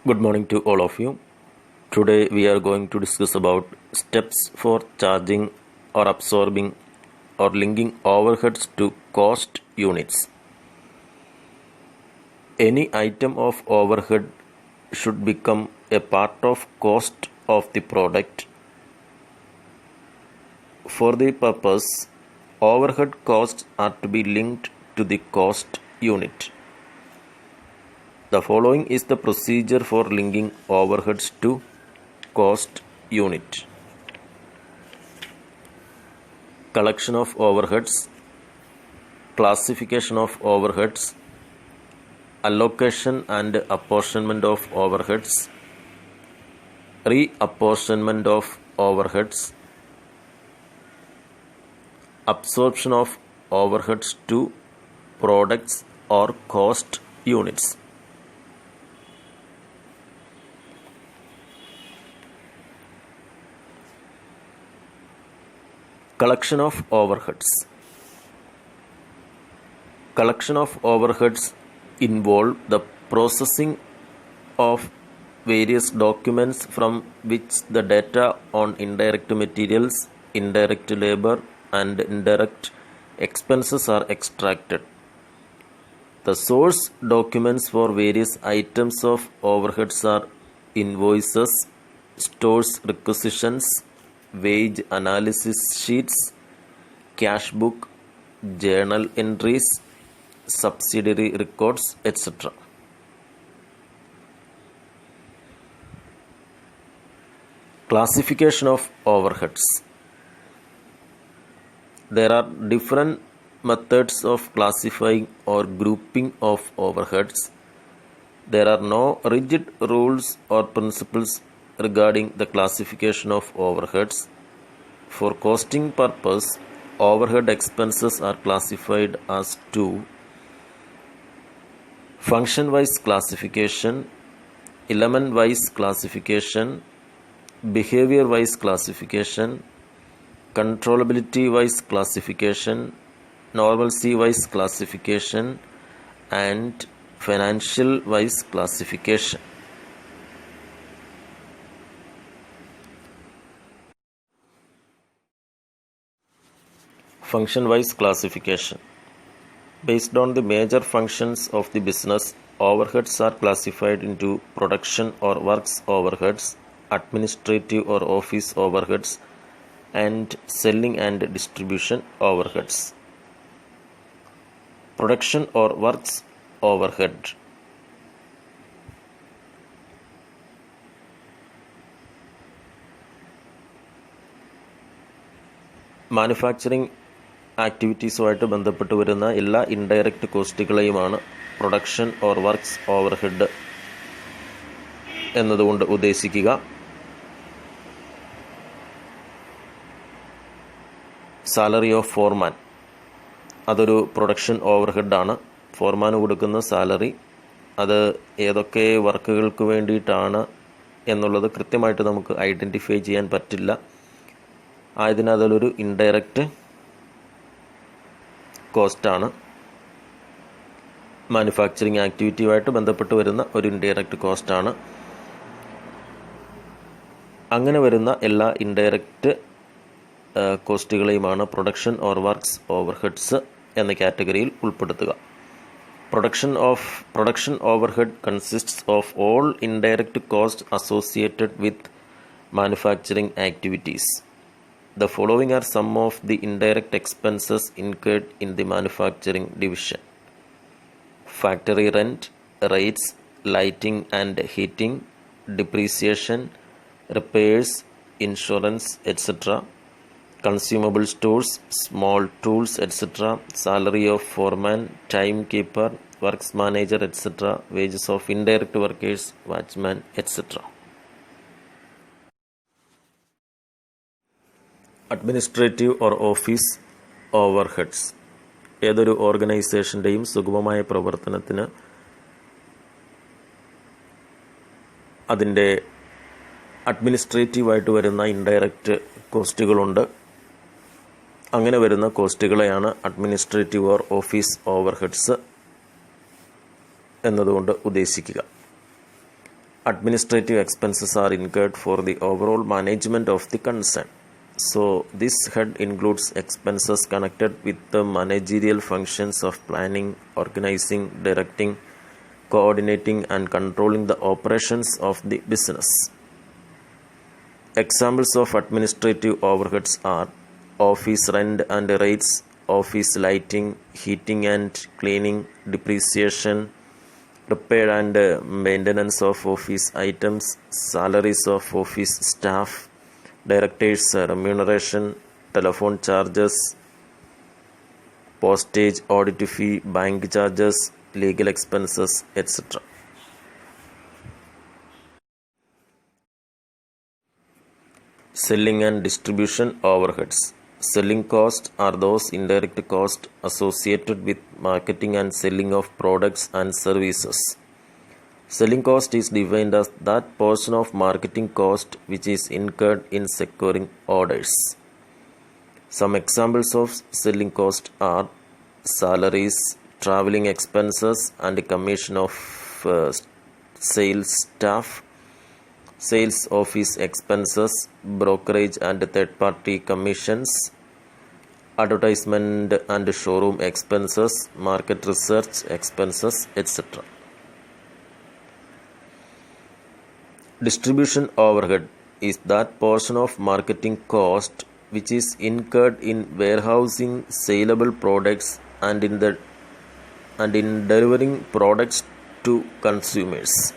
Good morning to all of you. Today we are going to discuss about steps for charging or absorbing or linking overheads to cost units. Any item of overhead should become a part of cost of the product. For the purpose, overhead costs are to be linked to the cost unit. The following is the procedure for linking overheads to cost unit. Collection of overheads, classification of overheads, allocation and apportionment of overheads, reapportionment of overheads, absorption of overheads to products or cost units. Collection of overheads. Collection of overheads involve the processing of various documents from which the data on indirect materials, indirect labor, and indirect expenses are extracted. The source documents for various items of overheads are invoices, stores requisitions, wage analysis sheets, cash book, journal entries, subsidiary records, etc. Classification of overheads. There are different methods of classifying or grouping of overheads. There are no rigid rules or principles regarding the classification of overheads. For costing purpose, overhead expenses are classified as two: function-wise classification, element-wise classification, behavior-wise classification, controllability-wise classification, normalcy-wise classification, and financial-wise classification. Function-wise classification. Based on the major functions of the business, overheads are classified into production or works overheads, administrative or office overheads, and selling and distribution overheads. Production or works overhead. Manufacturing ആക്ടിവിറ്റീസുമായിട്ട് ബന്ധപ്പെട്ട് വരുന്ന എല്ലാ indirect കോസ്റ്റുകളെയുമാണ് production or works overhead എന്നതുകൊണ്ട് ഉദ്ദേശിക്കുക. Salary of ഫോർമാൻ, അതൊരു production ഓവർഹെഡാണ്. ഫോർമാന് കൊടുക്കുന്ന salary, അത് ഏതൊക്കെ വർക്കുകൾക്ക് വേണ്ടിയിട്ടാണ് എന്നുള്ളത് കൃത്യമായിട്ട് നമുക്ക് ഐഡൻറ്റിഫൈ ചെയ്യാൻ പറ്റില്ല. ആയതിനാൽ അതിലൊരു ഇൻഡയറക്റ്റ് കോസ്റ്റാണ്. മാനുഫാക്ചറിങ് ആക്ടിവിറ്റിയുമായിട്ട് ബന്ധപ്പെട്ട് വരുന്ന ഒരു ഇൻഡയറക്റ്റ് കോസ്റ്റാണ്. അങ്ങനെ വരുന്ന എല്ലാ ഇൻഡയറക്റ്റ് കോസ്റ്റുകളെയുമാണ് പ്രൊഡക്ഷൻ ഓർ വർക്ക്സ് ഓവർഹെഡ്സ് എന്ന കാറ്റഗറിയിൽ ഉൾപ്പെടുത്തുക. Production overhead consists of all indirect costs associated with manufacturing activities. The following are some of the indirect expenses incurred in the manufacturing division: factory rent, rates, lighting and heating, depreciation, repairs, insurance, etc., consumable stores, small tools, etc., salary of foreman, timekeeper, works manager, etc., wages of indirect workers, watchman, etc. Administrative or office overheads. ഏതൊരു ഓർഗനൈസേഷൻ്റെയും സുഗമമായ പ്രവർത്തനത്തിന് അതിൻ്റെ അഡ്മിനിസ്ട്രേറ്റീവായിട്ട് വരുന്ന indirect കോസ്റ്റുകളുണ്ട്. അങ്ങനെ വരുന്ന കോസ്റ്റുകളെയാണ് administrative or office overheads എന്നതുകൊണ്ട് ഉദ്ദേശിക്കുക. Administrative expenses are incurred for the overall management of the concern. So, this head includes expenses connected with the managerial functions of planning, organizing, directing, coordinating, and controlling the operations of the business. Examples of administrative overheads are office rent and rates, office lighting, heating and cleaning, depreciation, repair and maintenance of office items, salaries of office staff, directors' remuneration, telephone charges, postage, audit fee, bank charges, legal expenses, etc. Selling and distribution overheads. Selling costs are those indirect costs associated with marketing and selling of products and services. Selling cost is defined as that portion of marketing cost which is incurred in securing orders. Some examples of selling cost are salaries, traveling expenses and commission of sales staff, sales office expenses, brokerage and third-party commissions, advertisement and showroom expenses, market research expenses, etc. Distribution overhead is that portion of marketing cost which is incurred in warehousing saleable products and in delivering products to consumers.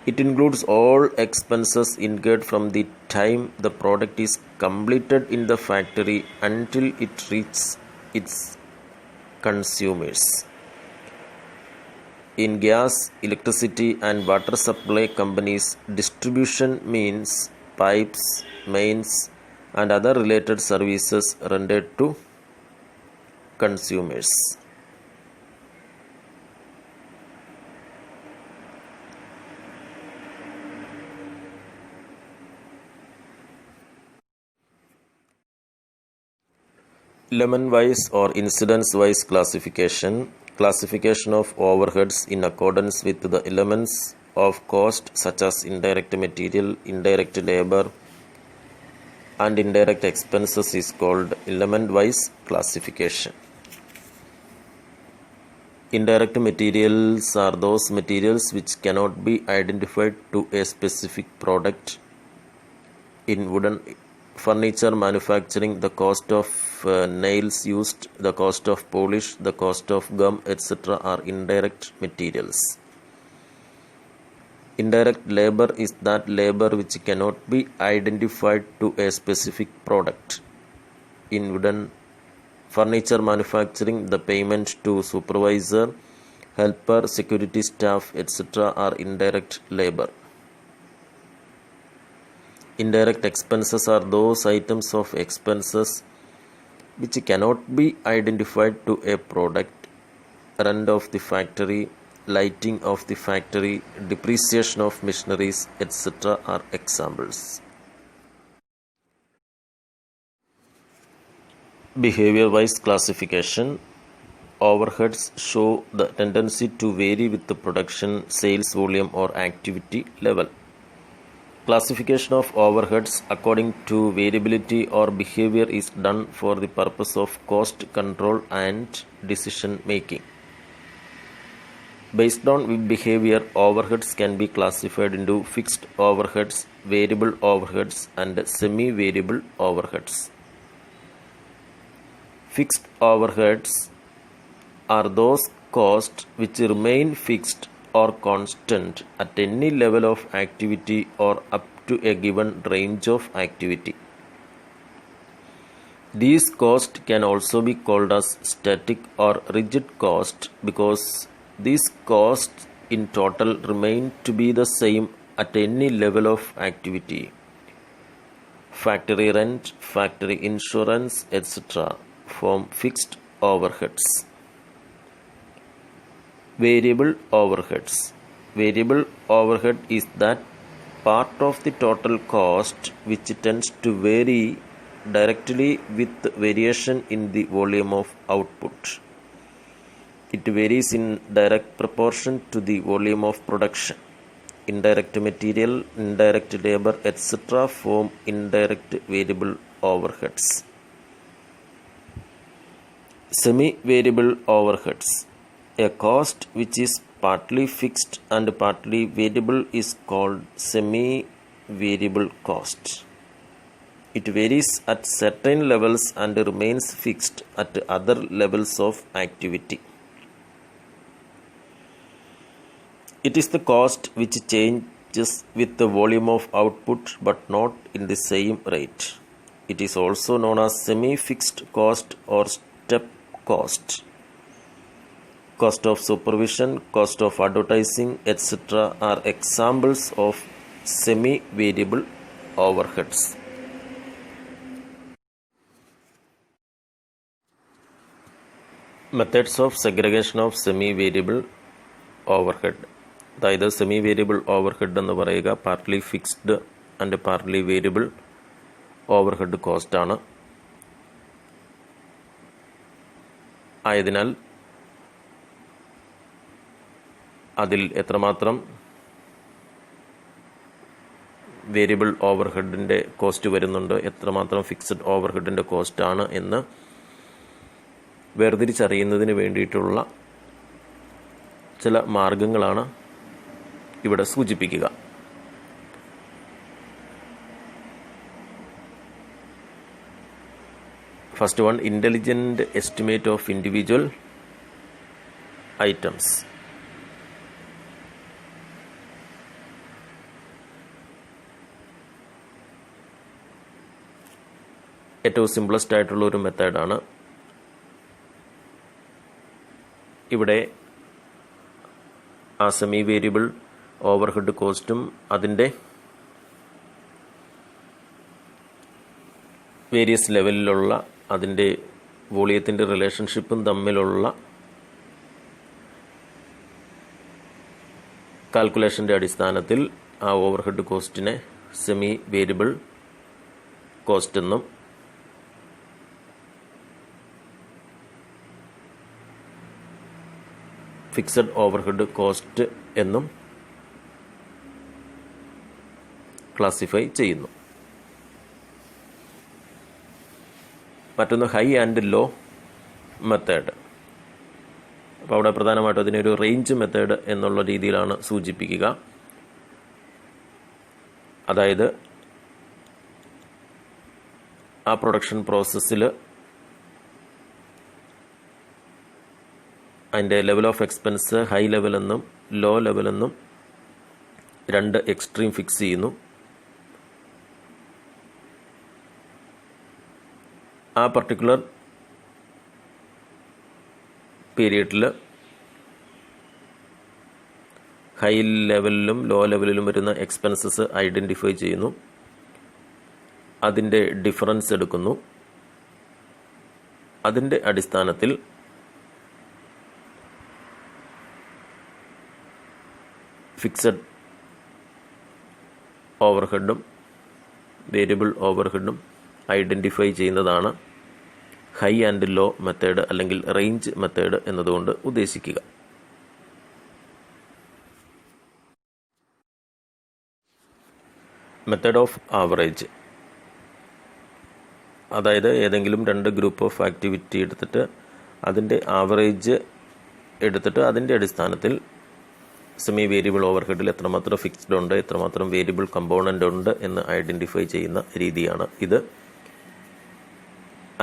It includes all expenses incurred from the time the product is completed in the factory until it reaches its consumers. In gas, electricity and water supply companies, distribution means pipes, mains and other related services rendered to consumers. Element-wise or incidence-wise classification. Classification of overheads in accordance with the elements of cost such as indirect material, indirect labor, and indirect expenses is called element-wise classification. Indirect materials are those materials which cannot be identified to a specific product. In wooden furniture manufacturing, the cost of nails used, the cost of polish, the cost of gum, etc. are indirect materials. Indirect labor is that labor which cannot be identified to a specific product. In wooden furniture manufacturing, the payment to supervisor, helper, security staff, etc. are indirect labor. Indirect expenses are those items of expenses which cannot be identified to a product. Rent of the factory, lighting of the factory, depreciation of machineries, etc. are examples. Behavior-wise classification. Overheads show the tendency to vary with the production, sales volume or activity level. Classification of overheads according to variability or behavior is done for the purpose of cost control and decision making. Based on behavior, overheads can be classified into fixed overheads, variable overheads, and semi-variable overheads. Fixed overheads are those costs which remain fixed or constant at any level of activity or up to a given range of activity. These costs can also be called as static or rigid costs because these costs in total remain to be the same at any level of activity. Factory rent, factory insurance, etc. form fixed overheads. Variable overheads. Variable overhead is that part of the total cost which tends to vary directly with variation in the volume of output. It varies in direct proportion to the volume of production. indirect material, indirect labor, etc. form indirect variable overheads. Semi-variable overheads. A cost which is partly fixed and partly variable is called semi-variable cost. It varies at certain levels and remains fixed at other levels of activity. It is the cost which changes with the volume of output but not in the same rate. It is also known as semi-fixed cost or step cost. Cost of supervision, cost of advertising, etc. are examples of semi-variable overheads. Methods of segregation of semi-variable overhead. അതായത് semi variable overhead എന്ന് പറയുക partly fixed and partly variable overhead കോസ്റ്റാണ്. ആയതിനാൽ അതിൽ എത്രമാത്രം variable ഓവർഹെഡിൻ്റെ cost വരുന്നുണ്ട്, എത്രമാത്രം fixed ഓവർഹെഡിൻ്റെ കോസ്റ്റാണ് എന്ന് വേർതിരിച്ചറിയുന്നതിന് വേണ്ടിയിട്ടുള്ള ചില മാർഗങ്ങളാണ് ഇവിടെ സൂചിപ്പിക്കുക. First one, intelligent estimate of individual items. ഏറ്റവും സിംപ്ലസ്റ്റ് ആയിട്ടുള്ള ഒരു മെത്തേഡാണ്. ഇവിടെ ആ സെമി വേരിയബിൾ ഓവർഹെഡ് കോസ്റ്റും അതിൻ്റെ വേരിയസ് ലെവലിലുള്ള അതിൻ്റെ വോളിയത്തിൻ്റെ റിലേഷൻഷിപ്പും തമ്മിലുള്ള കാൽക്കുലേഷൻ്റെ അടിസ്ഥാനത്തിൽ ആ ഓവർഹെഡ് കോസ്റ്റിനെ സെമി വേരിയബിൾ കോസ്റ്റ് എന്നും ഫിക്സഡ് ഓവർഹെഡ് കോസ്റ്റ് എന്നും ക്ലാസിഫൈ ചെയ്യുന്നു. മറ്റൊന്ന് ഹൈ ആൻഡ് ലോ മെത്തേഡ്. അപ്പോൾ അവിടെ പ്രധാനമായിട്ടും അതിനൊരു റേഞ്ച് മെത്തേഡ് എന്നുള്ള രീതിയിലാണ് സൂചിപ്പിക്കുക. അതായത് ആ പ്രൊഡക്ഷൻ പ്രോസസ്സിൽ അതിൻ്റെ ലെവൽ ഓഫ് എക്സ്പെൻസ് ഹൈ ലെവലെന്നും ലോ ലെവലെന്നും രണ്ട് എക്സ്ട്രീം ഫിക്സ് ചെയ്യുന്നു. ആ പർട്ടിക്കുലർ പീരിയഡിൽ ഹൈ ലെവലിലും ലോ ലെവലിലും വരുന്ന എക്സ്പെൻസസ് ഐഡൻറ്റിഫൈ ചെയ്യുന്നു. അതിൻ്റെ ഡിഫറൻസ് എടുക്കുന്നു. അതിൻ്റെ അടിസ്ഥാനത്തിൽ ഫിക്സഡ് ഓവർഹെഡും വേരിയബിൾ ഓവർഹെഡും ഐഡൻറ്റിഫൈ ചെയ്യുന്നതാണ് ഹൈ ആൻഡ് ലോ മെത്തേഡ് അല്ലെങ്കിൽ റേഞ്ച് മെത്തേഡ് എന്നതുകൊണ്ട് ഉദ്ദേശിക്കുക. Method of average. അതായത് ഏതെങ്കിലും രണ്ട് ഗ്രൂപ്പ് ഓഫ് ആക്ടിവിറ്റി എടുത്തിട്ട് അതിൻ്റെ ആവറേജ് എടുത്തിട്ട് അതിൻ്റെ അടിസ്ഥാനത്തിൽ സെമി വേരിയബിൾ ഓവർഹെഡിൽ എത്രമാത്രം ഫിക്സ്ഡ് ഉണ്ട്, എത്രമാത്രം വേരിയബിൾ കമ്പോണൻ്റ് ഉണ്ട് എന്ന് ഐഡൻറ്റിഫൈ ചെയ്യുന്ന രീതിയാണ് ഇത്.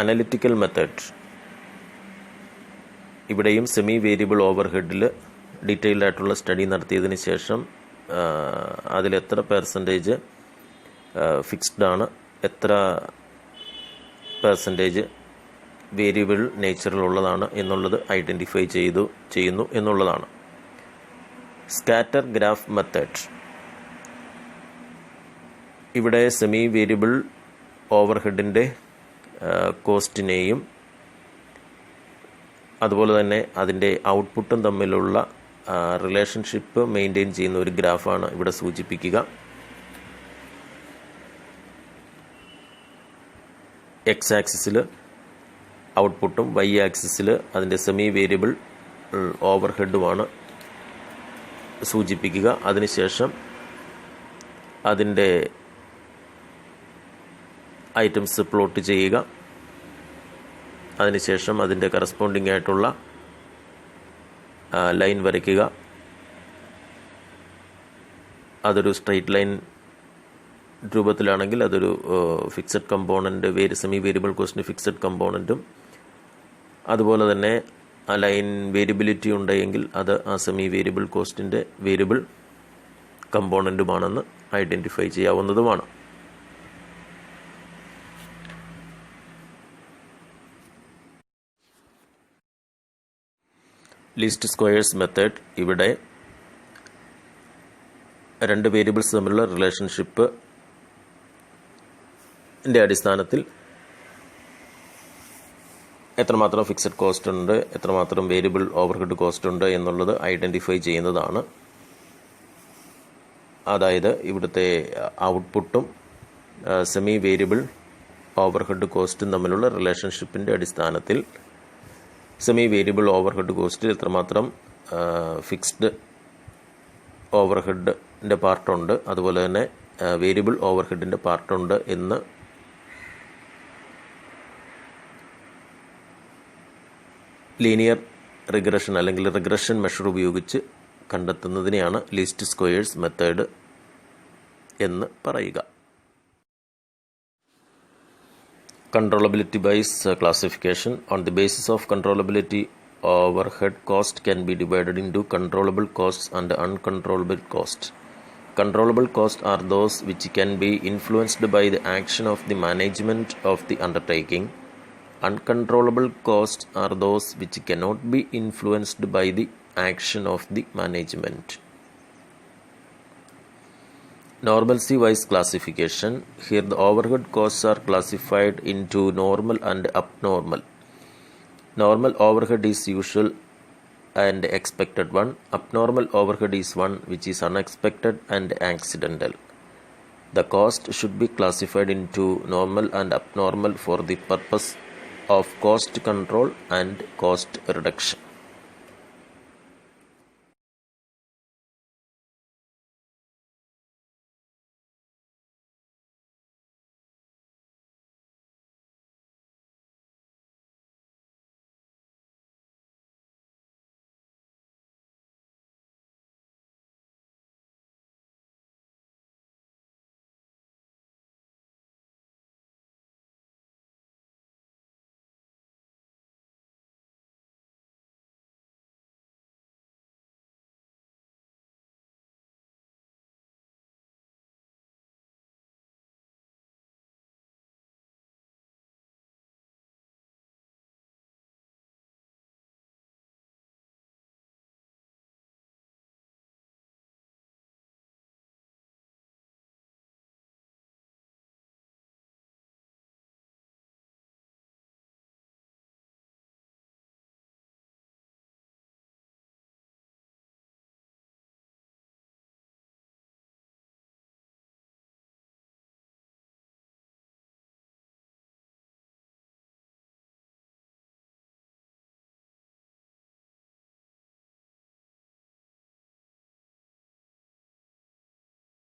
Analytical method. ഇവിടെയും സെമി വേരിയബിൾ ഓവർഹെഡിൽ ഡീറ്റെയിൽഡ് ആയിട്ടുള്ള സ്റ്റഡി നടത്തിയതിന് ശേഷം അതിലെത്ര പെർസെൻറ്റേജ് ഫിക്സ്ഡ് ആണ്, എത്ര പെർസെൻറ്റേജ് വേരിയബിൾ നേച്ചറിലുള്ളതാണ് എന്നുള്ളത് ഐഡൻറ്റിഫൈ ചെയ്യുന്നു എന്നുള്ളതാണ്. Scatter graph method. ഇവിടെ സെമി വേരിയബിൾ ഓവർഹെഡിൻ്റെ കോസ്റ്റിനെയും അതുപോലെ തന്നെ അതിൻ്റെ ഔട്ട്പുട്ടും തമ്മിലുള്ള റിലേഷൻഷിപ്പ് മെയിൻറ്റെയിൻ ചെയ്യുന്ന ഒരു ഗ്രാഫാണ് ഇവിടെ സൂചിപ്പിക്കുക. എക്സ് ആക്സിസിൽ ഔട്ട്പുട്ടും വൈ ആക്സിസിൽ അതിൻ്റെ സെമി വേരിയബിൾ ഓവർഹെഡുമാണ് സൂചിപ്പിക്കുക. അതിനുശേഷം അതിൻ്റെ ഐറ്റംസ് പ്ലോട്ട് ചെയ്യുക. അതിനുശേഷം അതിൻ്റെ കറസ്പോണ്ടിങ് ആയിട്ടുള്ള ലൈൻ വരയ്ക്കുക. അതൊരു സ്ട്രെയിറ്റ് ലൈൻ രൂപത്തിലാണെങ്കിൽ അതൊരു ഫിക്സഡ് കമ്പോണൻറ്റ്, സെമി വേരിയബിൾ കോസ്റ്റിന് ഫിക്സഡ് കമ്പോണൻറ്റും, അതുപോലെ തന്നെ ആ ലൈൻ വേരിയബിലിറ്റി ഉണ്ടെങ്കിൽ അത് ആ സെമി വേരിയബിൾ കോസ്റ്റിൻ്റെ വേരിയബിൾ കമ്പോണൻറ്റുമാണെന്ന് ഐഡൻറ്റിഫൈ ചെയ്യാവുന്നതുമാണ്. Least squares method. ഇവിടെ രണ്ട് വേരിയബിൾസ് തമ്മിലുള്ള റിലേഷൻഷിപ്പിൻ്റെ അടിസ്ഥാനത്തിൽ എത്രമാത്രം ഫിക്സഡ് കോസ്റ്റ് ഉണ്ട്, എത്രമാത്രം വേരിയബിൾ ഓവർഹെഡ് കോസ്റ്റ് ഉണ്ട് എന്നുള്ളത് ഐഡൻറ്റിഫൈ ചെയ്യുന്നതാണ്. അതായത് ഇവിടുത്തെ ഔട്ട്പുട്ടും സെമി വേരിയബിൾ ഓവർഹെഡ് കോസ്റ്റും തമ്മിലുള്ള റിലേഷൻഷിപ്പിൻ്റെ അടിസ്ഥാനത്തിൽ സെമി വേരിയബിൾ ഓവർഹെഡ് കോസ്റ്റിൽ എത്രമാത്രം ഫിക്സ്ഡ് ഓവർഹെഡിൻ്റെ പാർട്ടുണ്ട്, അതുപോലെ തന്നെ വേരിയബിൾ ഓവർഹെഡിൻ്റെ പാർട്ടുണ്ട് എന്ന് ലീനിയർ റിഗ്രഷൻ അല്ലെങ്കിൽ റിഗ്രഷൻ മെഷർ ഉപയോഗിച്ച് കണ്ടെത്തുന്നതിനെയാണ് ലീസ്റ്റ് സ്ക്വയേഴ്സ് മെത്തേഡ് എന്ന് പറയുക. Controllability based classification. On the basis of controllability, overhead cost can be divided into controllable costs and uncontrollable costs. Controllable costs are those which can be influenced by the action of the management of the undertaking. Uncontrollable costs are those which cannot be influenced by the action of the management. Normalcy wise classification. Here the overhead costs are classified into normal and abnormal. Normal overhead is usual and expected one. Abnormal overhead is one which is unexpected and accidental. The cost should be classified into normal and abnormal for the purpose of cost control and cost reduction.